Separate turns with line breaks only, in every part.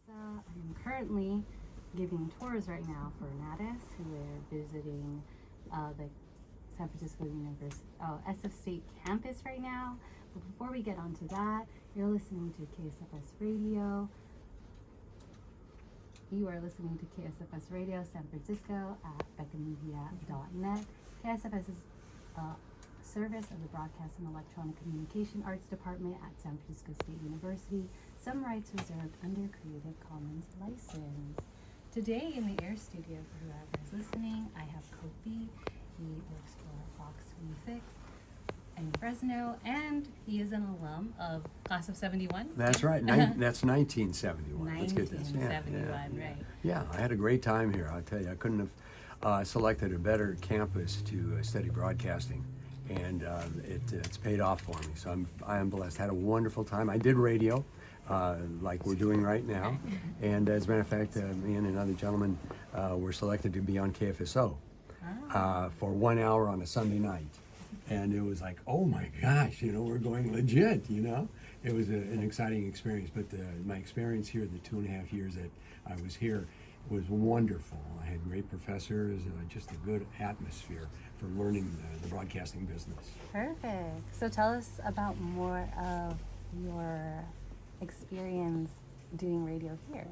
I'm currently giving tours right now for Natus, who are visiting the San Francisco University SF State campus right now. But before we get onto that, you're listening to KSFS Radio. You are listening to KSFS Radio San Francisco at beccamedia.net. KSFS is a service of the Broadcast and Electronic Communication Arts Department at San Francisco State University. Some rights reserved under Creative Commons license. Today in the Air Studio, for whoever is listening, I have Kofi. He works for Fox 26 in Fresno, and he is an alum of Class of 71.
That's right. That's 1971. Let's get this.
1971, right.
Yeah, I had a great time here. I'll tell you, I couldn't have selected a better campus to study broadcasting, and it's paid off for me. So I am blessed. Had a wonderful time. I did radio, like we're doing right now, and as a matter of fact, me and another gentleman were selected to be on KFSO for 1 hour on a Sunday night. And it was like, oh my gosh, we're going legit, It was an exciting experience, but my experience here, the 2.5 years that I was here, was wonderful. I had great professors, just a good atmosphere for learning the broadcasting business.
Perfect. So tell us about more of your experience doing radio here.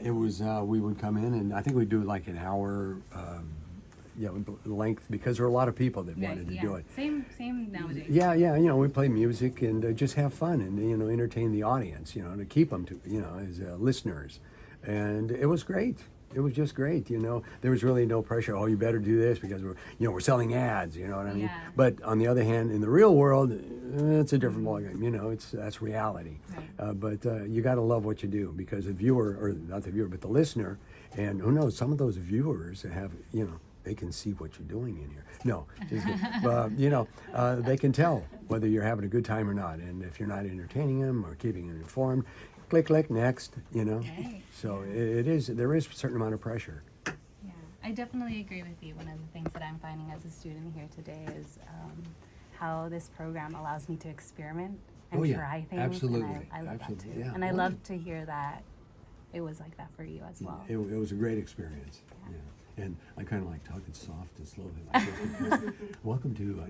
It was, we would come in, and I think we'd do like an hour length, because there were a lot of people that wanted to do it.
Same nowadays.
Yeah, we play music and just have fun and, entertain the audience, to keep them to, as listeners. And it was great. It was just great, There was really no pressure, oh, you better do this because we're selling ads, you know what I mean?
Yeah.
But on the other hand, in the real world, it's a different ballgame, that's reality.
Right.
But you got to love what you do, because the viewer, or not the viewer, but the listener, and who knows, some of those viewers have, they can see what you're doing in here. No, just kidding. They can tell whether you're having a good time or not. And if you're not entertaining them or keeping them informed, click, next,
Right.
So there is a certain amount of pressure.
Yeah, I definitely agree with you. One of the things that I'm finding as a student here today is how this program allows me to experiment and try things.
Absolutely.
And I love that too.
Yeah.
And I love to hear that it was like that for you as well.
It was a great experience. Yeah. And I kind of like talking soft and slowly like this. Because, welcome to...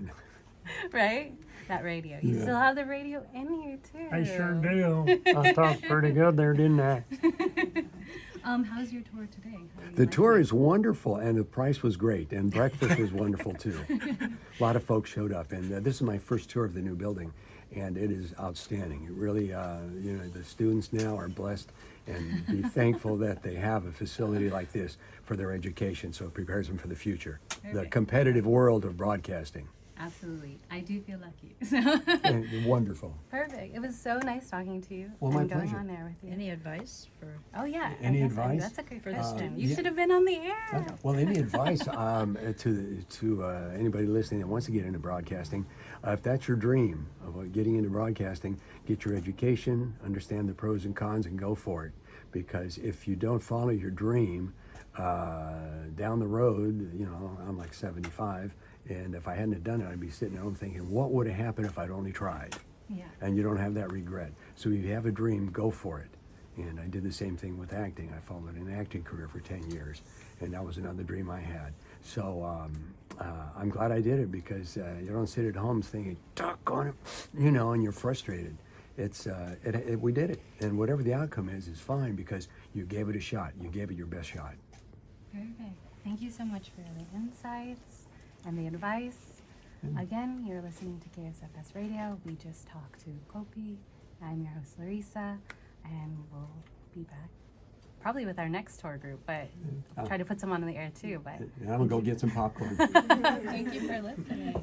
Right? That radio. You still have the radio in here too.
I sure do. I talked pretty good there, didn't I?
How's your tour today?
The tour is wonderful, and the price was great, and breakfast was wonderful too. A lot of folks showed up, and this is my first tour of the new building, and it is outstanding. It really, the students now are blessed, and be thankful that they have a facility like this for their education, so it prepares them for the future, the competitive world of broadcasting.
Absolutely. I do feel lucky. So.
Wonderful.
Perfect. It was so nice talking to you.
Well, my
and going
pleasure.
on there with you.
Any advice for?
Oh yeah.
Any
I guess
advice?
That's a good
For the
question.
students?
You should have been on the air.
Well, any advice to anybody listening that wants to get into broadcasting? If that's your dream of getting into broadcasting, get your education, understand the pros and cons, and go for it. Because if you don't follow your dream, down the road, I'm like 75, and if I hadn't have done it, I'd be sitting at home thinking, what would have happened if I'd only tried?
Yeah.
And you don't have that regret. So if you have a dream, go for it. And I did the same thing with acting. I followed an acting career for 10 years, and that was another dream I had. So I'm glad I did it, because you don't sit at home thinking, doggone it, and you're frustrated. We did it, and whatever the outcome is fine, because you gave it a shot. You gave it your best shot.
Perfect. Thank you so much for the insights and the advice. Again, you're listening to KSFS Radio. We just talked to Kopi. I'm your host, Larissa, and we'll be back probably with our next tour group, but try to put some on the air too. But
I'm going to go get some popcorn.
thank you for listening.